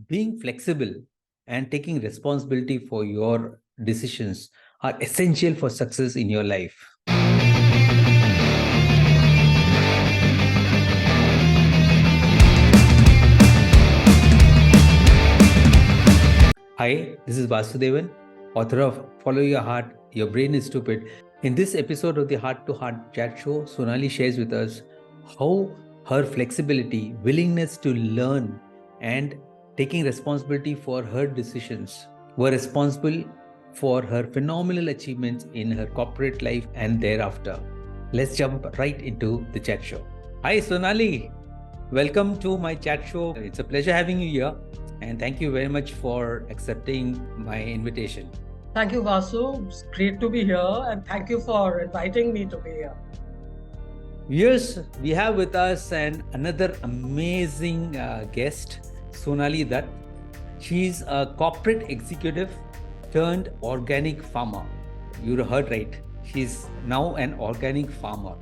Being flexible and taking responsibility for your decisions are essential for success in your life. Hi, this is Vasudevan, author of Follow Your Heart, Your Brain is Stupid. In this episode of the Heart to Heart Chat Show, Sonali shares with us how her flexibility, willingness to learn, and taking responsibility for her decisions were responsible for her phenomenal achievements in her corporate life and thereafter. Let's jump right into the chat show. Hi, Sonali. Welcome to my chat show. It's a pleasure having you here. And thank you very much for accepting my invitation. Thank you, Vasu. It's great to be here, and thank you for inviting me to be here. Yes, we have with us another amazing guest, Sonali Dutt. She's a corporate executive turned organic farmer. You heard right. She's now an organic farmer.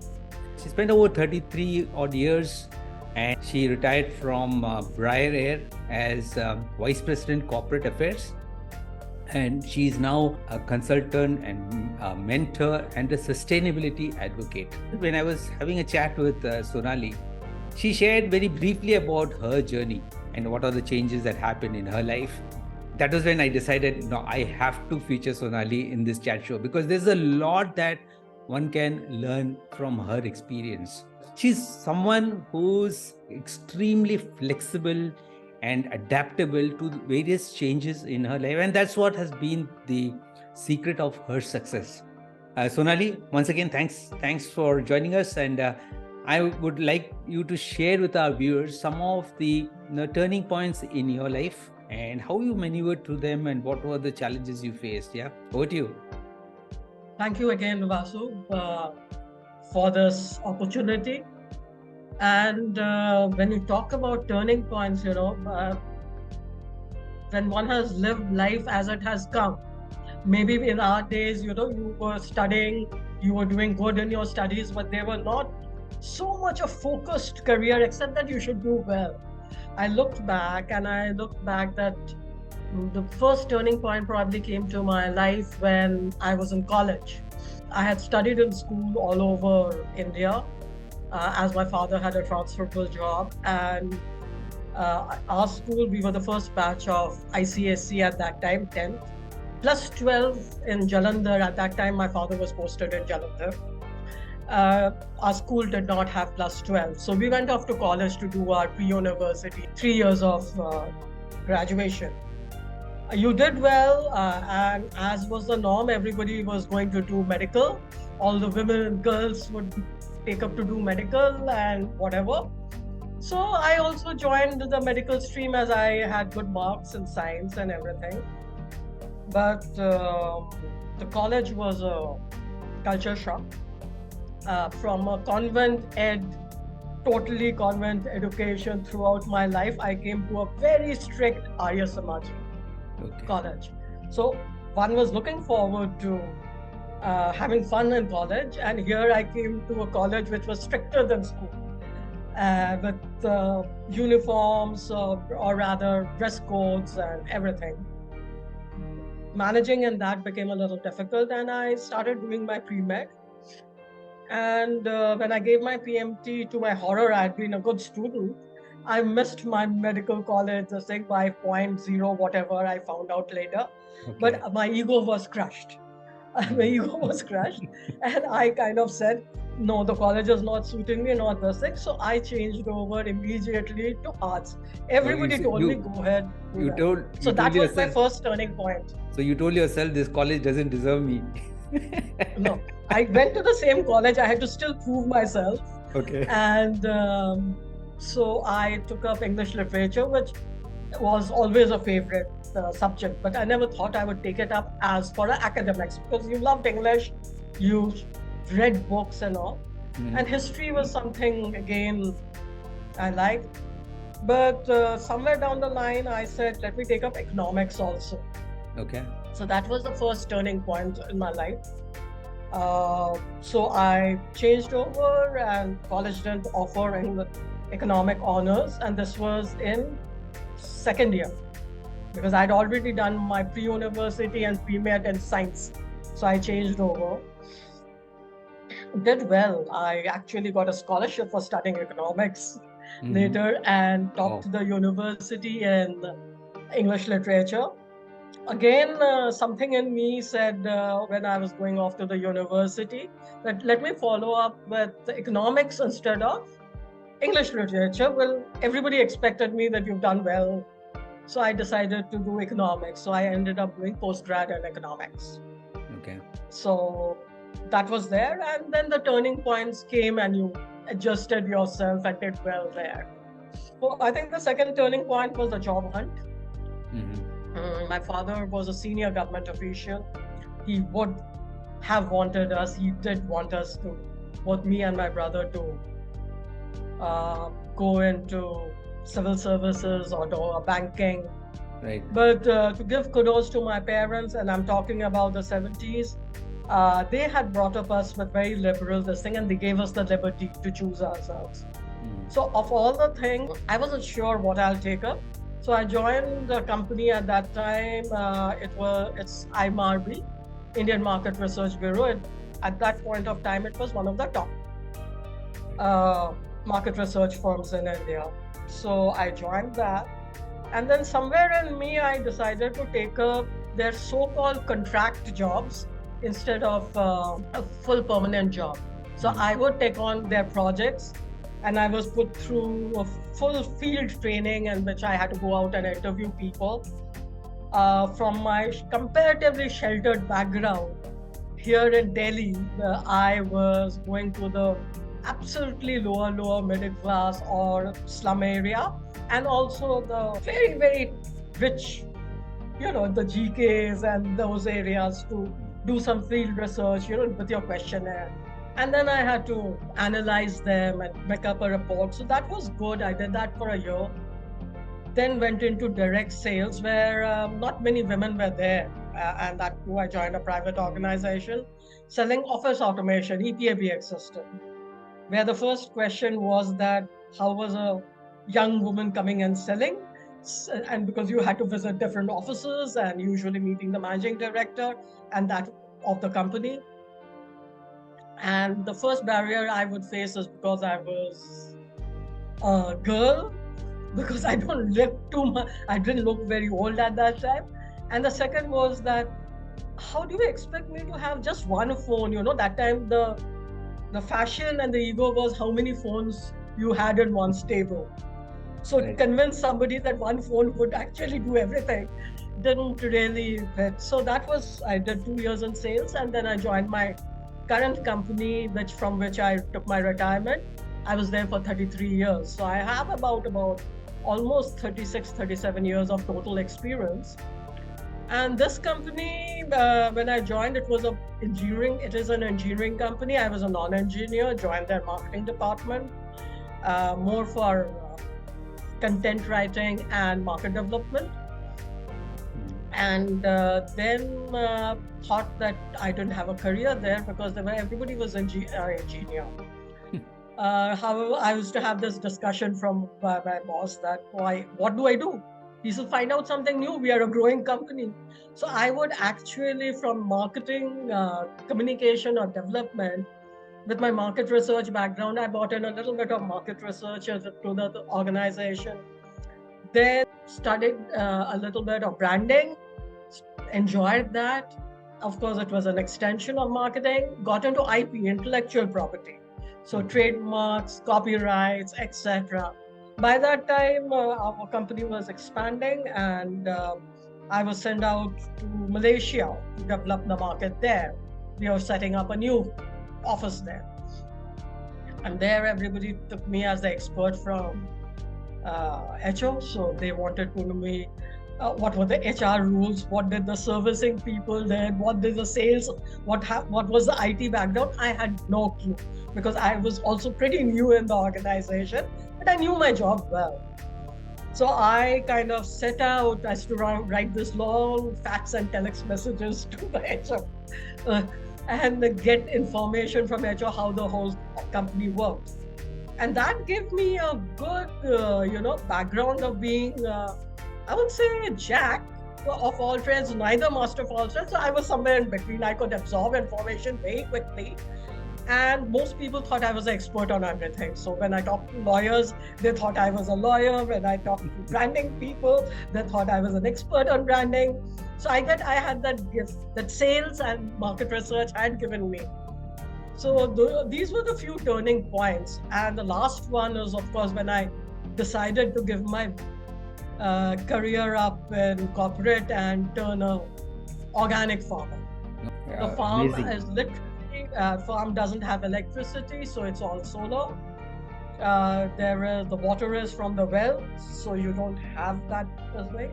She spent over 33 odd years and she retired from Bry-Air as Vice President Corporate Affairs. And she is now a consultant and a mentor and a sustainability advocate. When I was having a chat with Sonali, she shared very briefly about her journey and what are the changes that happened in her life. That was when I decided, I have to feature Sonali in this chat show because there's a lot that one can learn from her experience. She's someone who's extremely flexible and adaptable to various changes in her life, and that's what has been the secret of her success. Sonali, once again, thanks for joining us, and I would like you to share with our viewers some of the turning points in your life and how you maneuvered through them and what were the challenges you faced. Yeah, over to you. Thank you again, Vasu, for this opportunity. And when you talk about turning points, when one has lived life as it has come, maybe in our days, you were studying, you were doing good in your studies, but they were not so much a focused career, except that you should do well. I looked back that the first turning point probably came to my life when I was in college. I had studied in school all over India, as my father had a transferable job, and our school, we were the first batch of ICSC at that time, 10th, plus 12 in Jalandhar. At that time, my father was posted in Jalandhar. Our school did not have plus 12. So we went off to college to do our pre-university, 3 years of graduation. You did well, and as was the norm, everybody was going to do medical. All the women and girls would take up to do medical and whatever. So I also joined the medical stream as I had good marks in science and everything. But the college was a culture shock. From a totally convent education throughout my life, I came to a very strict Arya Samaji college. So one was looking forward to having fun in college, and here I came to a college which was stricter than school, with uniforms, or rather dress codes and everything. Managing in that became a little difficult, and I started doing my pre-med. And when I gave my PMT, to my horror, I had been a good student. I missed my medical college, the thing by 0.0 whatever, I found out later. Okay. But my ego was crushed. My ego was crushed. And I kind of said, no, the college is not suiting me, not the thing. So I changed over immediately to arts. Everybody told me, go ahead. So that was my first turning point. So you told yourself, this college doesn't deserve me. No, I went to the same college. I had to still prove myself. Okay. And so I took up English literature, which was always a favorite subject, but I never thought I would take it up as for academics, because you loved English, you read books and all. And history was something, again, I liked. But somewhere down the line, I said, let me take up economics also. Okay. So that was the first turning point in my life. So I changed over, and college didn't offer any economic honors, and this was in second year, because I'd already done my pre-university and pre-med in science. So I changed over. Did well. I actually got a scholarship for studying economics later and topped the university in English literature. Again, something in me said when I was going off to the university that let me follow up with economics instead of English literature. Well, everybody expected me that you've done well. So I decided to do economics. So I ended up doing postgrad in economics. Okay. So that was there. And then the turning points came and you adjusted yourself and did well there. So I think the second turning point was the job hunt. My father was a senior government official. He would have wanted us, he did want us to, both me and my brother, to go into civil services or to banking. Right. But to give kudos to my parents, and I'm talking about the 70s, they had brought up us with very liberal this thing, and they gave us the liberty to choose ourselves. So of all the things, I wasn't sure what I'll take up. So I joined the company at that time. It's IMRB, Indian Market Research Bureau. At that point of time, it was one of the top market research firms in India. So I joined that. And then somewhere in me, I decided to take up their so-called contract jobs instead of a full permanent job. So I would take on their projects, and I was put through a full field training in which I had to go out and interview people. From my comparatively sheltered background here in Delhi, I was going to the absolutely lower middle class or slum area, and also the very, very rich, the GKs and those areas to do some field research, with your questionnaire. And then I had to analyze them and make up a report. So that was good. I did that for a year. Then went into direct sales where not many women were there. And that too, I joined a private organization selling office automation, EPABX system, where the first question was that how was a young woman coming and selling? And because you had to visit different offices and usually meeting the managing director and that of the company. And the first barrier I would face is because I was a girl, because I don't look too much, I didn't look very old at that time. And the second was that, how do you expect me to have just one phone? That time the fashion and the ego was how many phones you had in one stable. So to convince somebody that one phone would actually do everything didn't really fit. So that was, I did 2 years in sales, and then I joined my current company, from which I took my retirement. I was there for 33 years. So I have about almost 36, 37 years of total experience. And this company, when I joined, it is an engineering company. I was a non-engineer, joined their marketing department, more for content writing and market development. And then thought that I didn't have a career there because everybody was an engineer. However, I used to have this discussion from my boss that, what do I do? He said, find out something new. We are a growing company. So I would actually, from marketing, communication or development, with my market research background, I brought in a little bit of market research to the organization. Then studied a little bit of branding, enjoyed that. Of course, it was an extension of marketing, got into IP, intellectual property. So trademarks, copyrights, etc. By that time, our company was expanding, and I was sent out to Malaysia to develop the market there. We were setting up a new office there. And there, everybody took me as the expert from HO. So they wanted to know me, what were the HR rules, what did the servicing people did, what did the sales, what was the IT background. I had no clue because I was also pretty new in the organization, but I knew my job well. So I kind of set out as to write this long fax and telex messages to the HR and get information from HR how the whole company works. And that gave me a good, background of being I would say jack of all trades, neither master of all trades. So I was somewhere in between. I could absorb information very quickly. And most people thought I was an expert on everything. So when I talked to lawyers, they thought I was a lawyer. When I talked to branding people, they thought I was an expert on branding. So I had that gift that sales and market research had given me. So these were the few turning points. And the last one is, of course, when I decided to give my career up in corporate and turn a organic farmer. The farm Amazing. is literally farm doesn't have electricity, so it's all solar. The water is from the well, so you don't have that this way.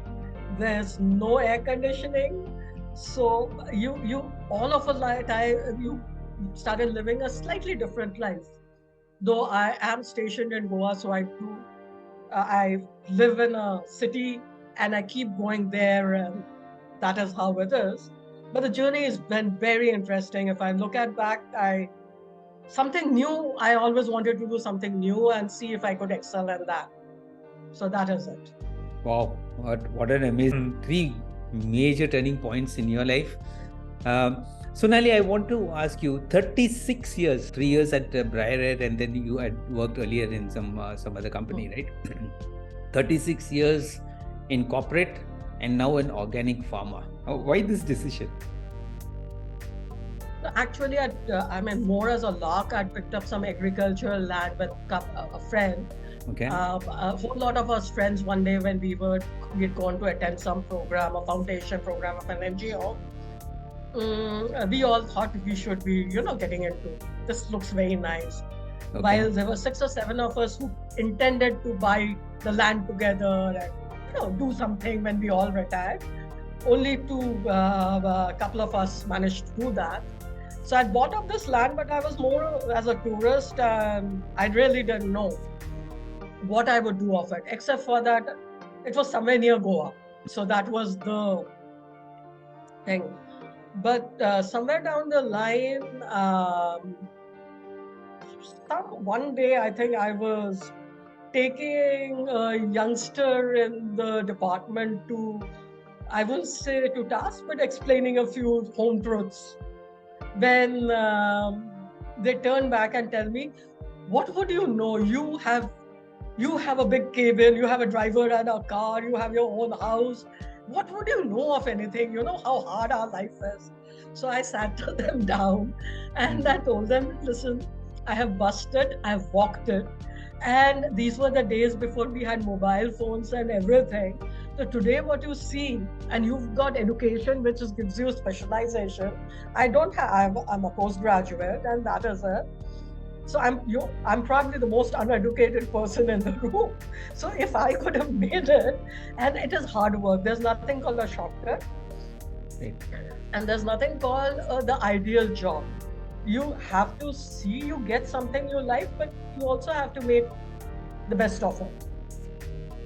There's no air conditioning, so you all of a time you started living a slightly different life. Though I am stationed in Goa, so I live in a city and I keep going there, and that is how it is. But the journey has been very interesting. If I look at back, something new. I always wanted to do something new and see if I could excel in that. So that is it. Wow, what an amazing three major turning points in your life. Sonali, I want to ask you, 36 years, 3 years at Bry-Air, and then you had worked earlier in some other company, right? 36 years in corporate and now an organic farmer. Why this decision? Actually, I mean, more as a lark, I picked up some agricultural land with a friend. Okay. A whole lot of us friends one day when we'd gone to attend some program, a foundation program of an NGO. We all thought we should be, getting into this. Looks very nice. Okay. While there were 6 or 7 of us who intended to buy the land together and do something when we all retired, only a couple of us managed to do that. So I bought up this land, but I was more as a tourist, and I really didn't know what I would do of it, except for that it was somewhere near Goa. So that was the thing. But somewhere down the line, one day I think I was taking a youngster in the department I will say to task, but explaining a few home truths. When they turn back and tell me, what would you know? You have a big cabin, you have a driver and a car, you have your own house. What would you know of anything? You know how hard our life is. So I sat them down and I told them, listen, I have busted, I've walked it. And these were the days before we had mobile phones and everything. So today what you see, and you've got education which gives you specialization. I'm a postgraduate, and that is it. So I'm probably the most uneducated person in the room. So if I could have made it, and it is hard work. There's nothing called a shortcut. Right. And there's nothing called the ideal job. You have to see you get something you like, but you also have to make the best of it.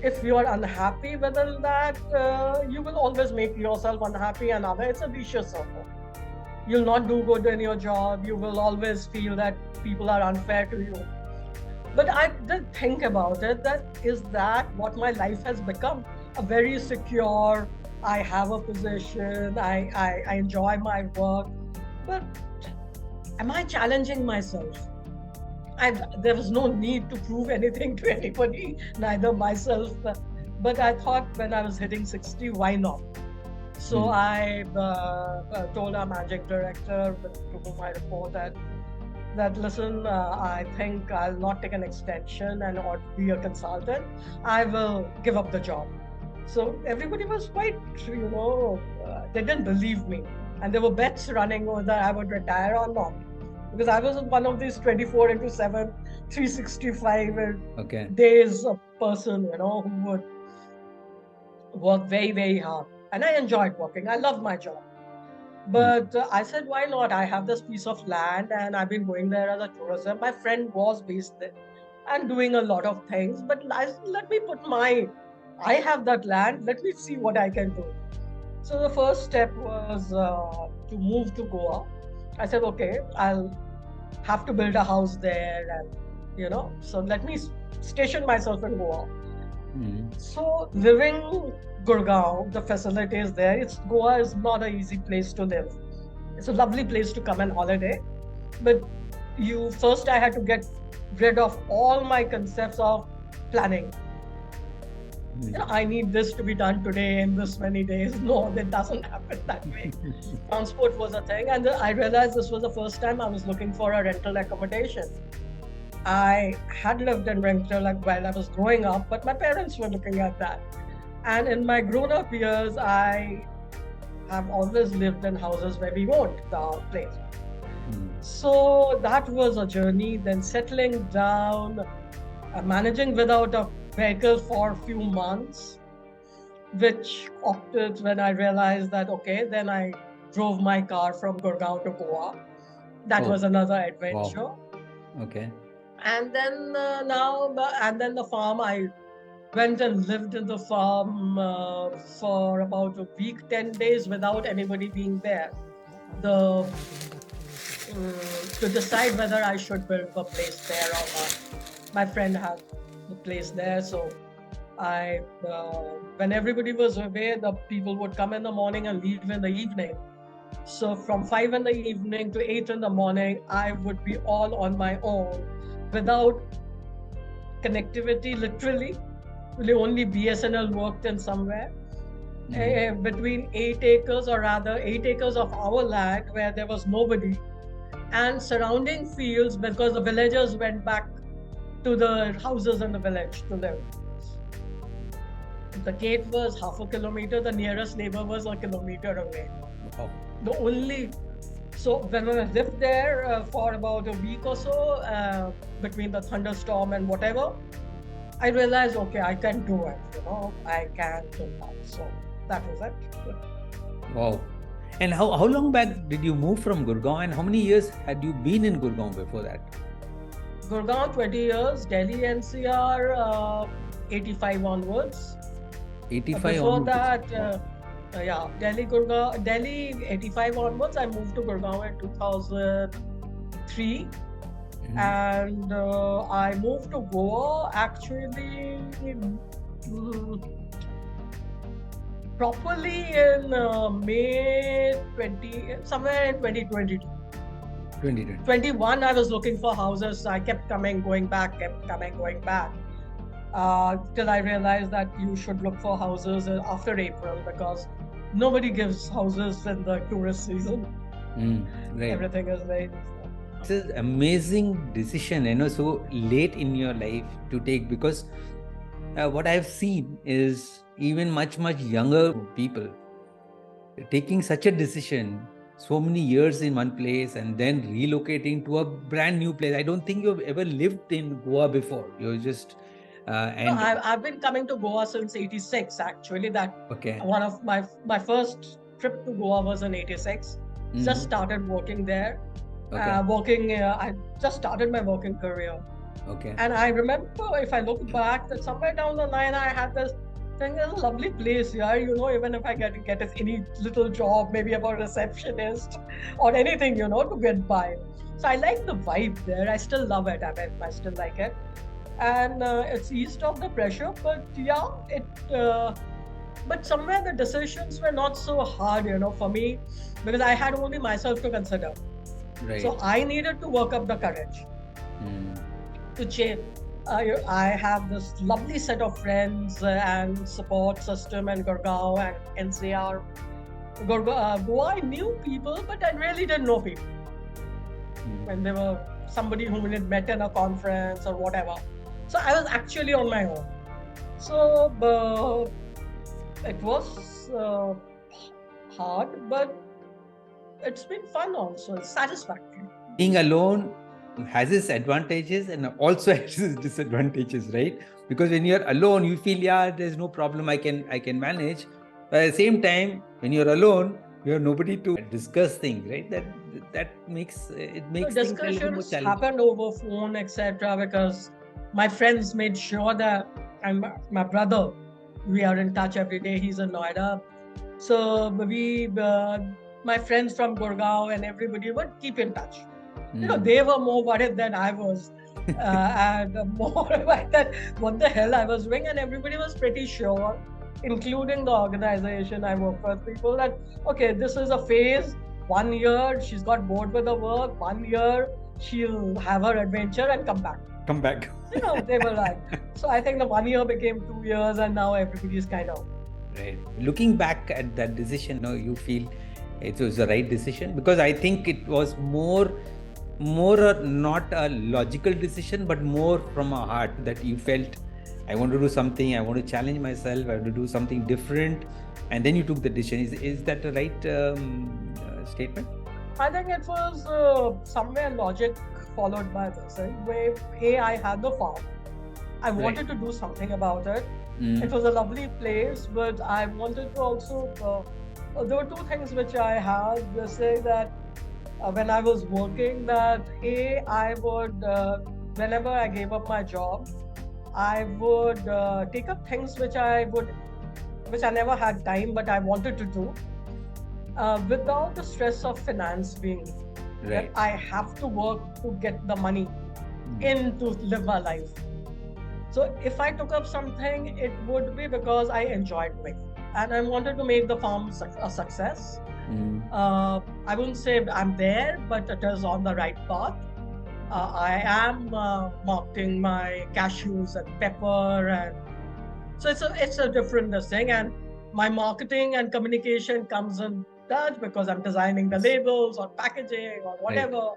If you are unhappy with that, you will always make yourself unhappy and other. It's a vicious circle. You'll not do good in your job. You will always feel that people are unfair to you. But I did think about it. Is that what my life has become? A very secure, I have a position, I enjoy my work. But am I challenging myself? There was no need to prove anything to anybody, neither myself. But I thought when I was hitting 60, why not? So I told our managing director to whom I report that listen, I think I'll not take an extension or be a consultant. I will give up the job. So everybody was quite, they didn't believe me. And there were bets running whether I would retire or not. Because I was one of these 24/7, 365 days of person, who would work very, very hard. And I enjoyed working. I loved my job. But I said, why not? I have this piece of land and I've been going there as a tourism. My friend was based there and doing a lot of things. But let me I have that land. Let me see what I can do. So the first step was to move to Goa. I said, okay, I'll have to build a house there. And, so let me station myself in Goa. So living Gurgaon, the facilities there, Goa is not an easy place to live. It's a lovely place to come and holiday, but I had to get rid of all my concepts of planning. I need this to be done today in this many days. No, that doesn't happen that way. Transport was a thing, and I realized this was the first time I was looking for a rental accommodation. I had lived in rental while I was growing up, but my parents were looking at that. And in my grown up years, I have always lived in houses where we owned the place. So that was a journey. Then settling down, managing without a vehicle for a few months, which opted when I realized that, okay, then I drove my car from Gurgaon to Goa. That was another adventure. Wow. Okay. And then and then the farm, I went and lived in the farm for about a week, 10 days without anybody being there. The To decide whether I should build a place there or not. My friend had the place there, so when everybody was away, the people would come in the morning and leave in the evening. So from 5 in the evening to 8 in the morning, I would be all on my own without connectivity, literally. Only BSNL worked in somewhere. Between 8 acres, or rather 8 acres of our land where there was nobody, and surrounding fields because the villagers went back to the houses in the village to live. The gate was half a kilometer, the nearest neighbor was a kilometer away. So when I lived there for about a week or so, between the thunderstorm and whatever, I realized, okay, I can do it, I can do that. So that was it. Wow. And how long back did you move from Gurgaon, and how many years had you been in Gurgaon before that? Gurgaon 20 years, Delhi NCR 85 onwards. 85 before onwards. that, Delhi 85 onwards. I moved to Gurgaon in 2003. And I moved to Goa actually properly in May 20, somewhere in 2022. 21, I was looking for houses. I kept going back, till I realized that you should look for houses after April, because nobody gives houses in the tourist season. Right. Everything is very... It's an amazing decision, so late in your life to take, because what I've seen is even much younger people taking such a decision, so many years in one place and then relocating to a brand new place. I don't think you've ever lived in Goa before. You're just I've been coming to Goa since 86 actually. One of my first trip to Goa was in 86. Just started working there. I just started my working career. Okay. And I remember, if I look back, that somewhere down the line I had this thing. It's a lovely place here, even if I get any little job, maybe about receptionist or anything, to get by. So I like the vibe there. I still love it. I still like it. And it's eased off the pressure, but but somewhere the decisions were not so hard, for me, because I had only myself to consider. Right. So I needed to work up the courage to change. I have this lovely set of friends and support system in Gurgaon and NCR. Goa, I knew people, but I really didn't know people. When they were somebody whom we had met in a conference or whatever. So I was actually on my own. So it was hard, but it's been fun also. It's satisfactory. Being alone has its advantages and also has its disadvantages, right? Because when you're alone, you feel, there's no problem, I can manage. But at the same time, when you're alone, you have nobody to discuss things, right? That makes discussions happened over phone, etc. Because my friends made sure that my brother, we are in touch every day. He's in Noida. So my friends from Gurgaon and everybody would keep in touch. They were more worried than I was. and more about that, what the hell I was doing. And everybody was pretty sure, including the organization I work with, people that, okay, this is a phase, 1 year, she's got bored with the work, 1 year, she'll have her adventure and come back. Come back. They were like, so I think the 1 year became 2 years, and now everybody's kind of. Right. Looking back at that decision, you feel it was the right decision? Because I think it was more not a logical decision, but more from a heart that you felt, I want to do something, I want to challenge myself, I want to do something different, and then you took the decision. Is that the right statement? I think it was somewhere logic followed by this. Where I had the farm, I wanted to do something about it. It was a lovely place, but I wanted to also. There were two things which I had. They say that when I was working, that I would, whenever I gave up my job, I would take up things which I never had time, but I wanted to do, without the stress of finance being that I have to work to get the money in to live my life. So if I took up something, it would be because I enjoyed doing it, and I wanted to make the farm a success. I wouldn't say I'm there, but it is on the right path. I am marketing my cashews and pepper, and so it's a different thing. And my marketing and communication comes in touch because I'm designing the labels or packaging or whatever.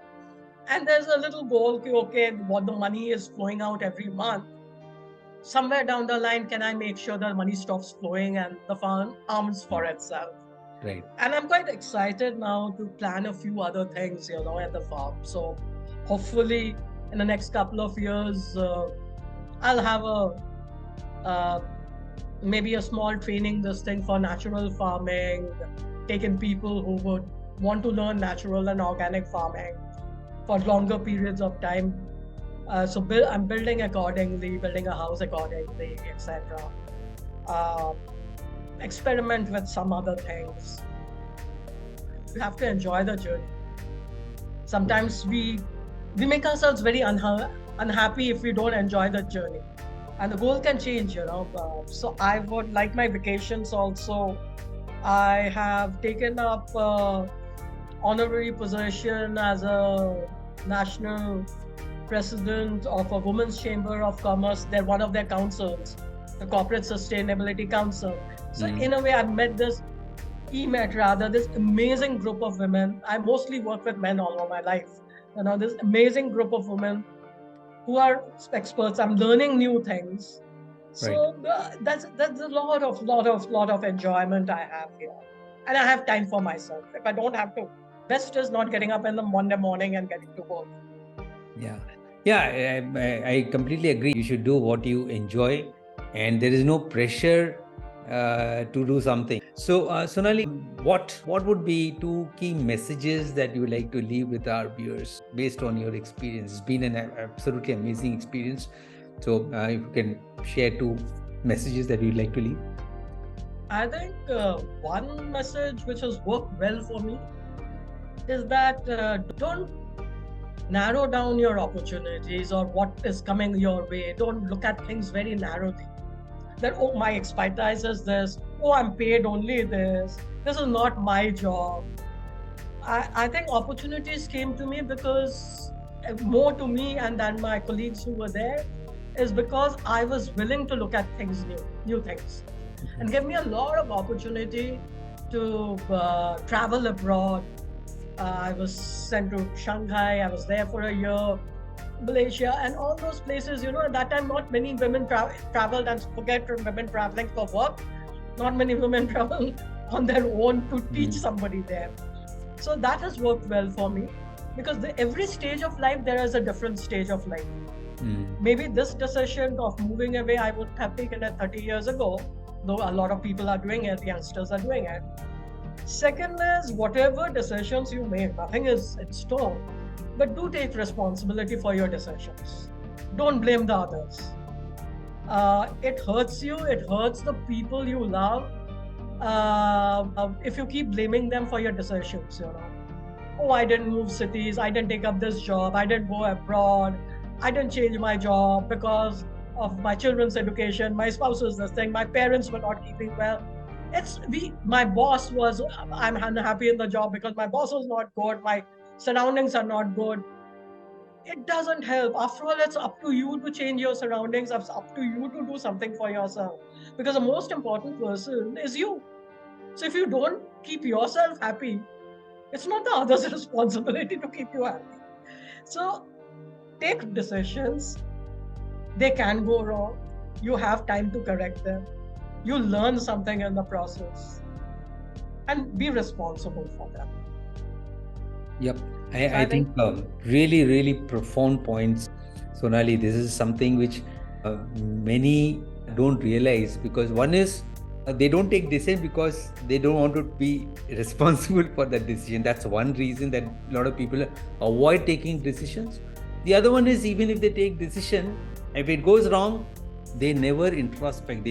And there's a little goal, okay, what the money is flowing out every month. Somewhere down the line, can I make sure that money stops flowing and the farm arms for itself? Right. And I'm quite excited now to plan a few other things, at the farm. So hopefully in the next couple of years, I'll have maybe a small training this thing for natural farming, taking people who would want to learn natural and organic farming for longer periods of time. So I'm building accordingly, building a house accordingly, etc. Experiment with some other things. We have to enjoy the journey. Sometimes we make ourselves very unhappy if we don't enjoy the journey, and the goal can change. So I would like my vacations also. I have taken up honorary position as a national president of a women's chamber of commerce. They're one of their councils, the Corporate Sustainability Council. So in a way, I've met this amazing group of women. I mostly work with men all of my life. This amazing group of women who are experts. I'm learning new things. So that's a lot of enjoyment I have here, and I have time for myself. If I don't have to, best is not getting up in the Monday morning and getting to work. I completely agree. You should do what you enjoy, and there is no pressure to do something. So Sonali, what would be 2 key messages that you would like to leave with our viewers based on your experience? It's been an absolutely amazing experience. So if you can share 2 messages that you'd like to leave. I think one message which has worked well for me is that don't narrow down your opportunities or what is coming your way. Don't look at things very narrowly. That, oh, my expertise is this. Oh, I'm paid only this. This is not my job. I think opportunities came to me because more to me and than my colleagues who were there is because I was willing to look at things new things, and gave me a lot of opportunity to travel abroad. I was sent to Shanghai. I was there for a year. Malaysia and all those places, at that time not many women traveled, and forget women traveling for work, not many women travel on their own to teach somebody there. So that has worked well for me, because every stage of life there is a different stage of life. Maybe this decision of moving away I would have taken it 30 years ago, though a lot of people are doing it, youngsters are doing it. Second is, whatever decisions you make, nothing is in stone. But do take responsibility for your decisions. Don't blame the others. It hurts you. It hurts the people you love. If you keep blaming them for your decisions, Oh, I didn't move cities. I didn't take up this job. I didn't go abroad. I didn't change my job because of my children's education. My spouse was this thing. My parents were not keeping well. My boss was, I'm unhappy in the job because my boss was not good. My surroundings are not good. It doesn't help. After all, it's up to you to change your surroundings. It's up to you to do something for yourself. Because the most important person is you. So if you don't keep yourself happy, it's not the other's responsibility to keep you happy. So take decisions. They can go wrong. You have time to correct them. You learn something in the process and be responsible for them. Yep. So I think really, really profound points, Sonali. This is something which many don't realize, because one is they don't take decision because they don't want to be responsible for that decision. That's one reason that a lot of people avoid taking decisions. The other one is, even if they take decision, if it goes wrong, they never introspect.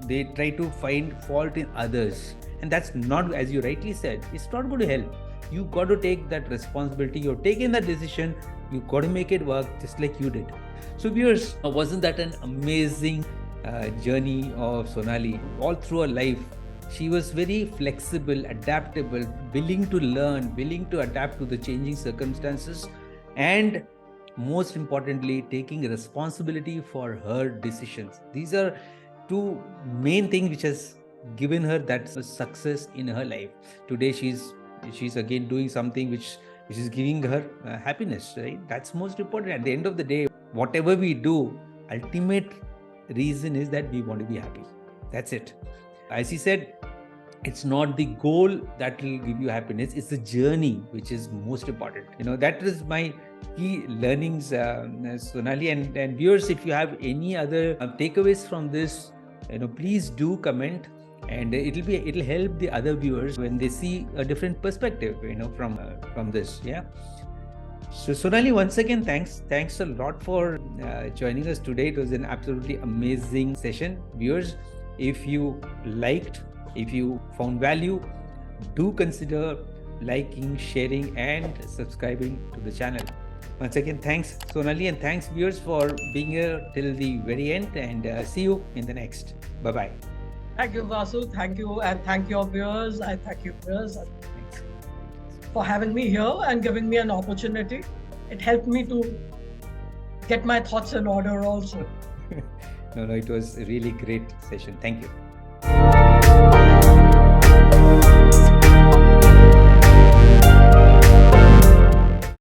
They try to find fault in others, and that's not, as you rightly said, it's not going to help. You got to take that responsibility. You're taking that decision. You got to make it work just like you did. So viewers, wasn't that an amazing journey of Sonali all through her life? She was very flexible, adaptable, willing to learn, willing to adapt to the changing circumstances, and most importantly, taking responsibility for her decisions. These are two main things which has given her that success in her life. Today she's again doing something which is giving her happiness, right? That's most important. At the end of the day, whatever we do, ultimate reason is that we want to be happy. That's it. As he said, it's not the goal that will give you happiness, it's the journey which is most important. That is my key learnings, Sonali. And viewers, if you have any other takeaways from this, please do comment, and it'll help the other viewers when they see a different perspective, from this. Yeah. So Sonali, once again, thanks a lot for joining us today. It was an absolutely amazing session. Viewers, if you liked, if you found value, do consider liking, sharing, and subscribing to the channel. Once again, thanks Sonali, and thanks viewers for being here till the very end, and see you in the next. Bye-bye. Thank you, Vasu. Thank you, and thank your viewers. I thank you, viewers, Thanks. for having me here and giving me an opportunity. It helped me to get my thoughts in order also. No, it was a really great session. Thank you.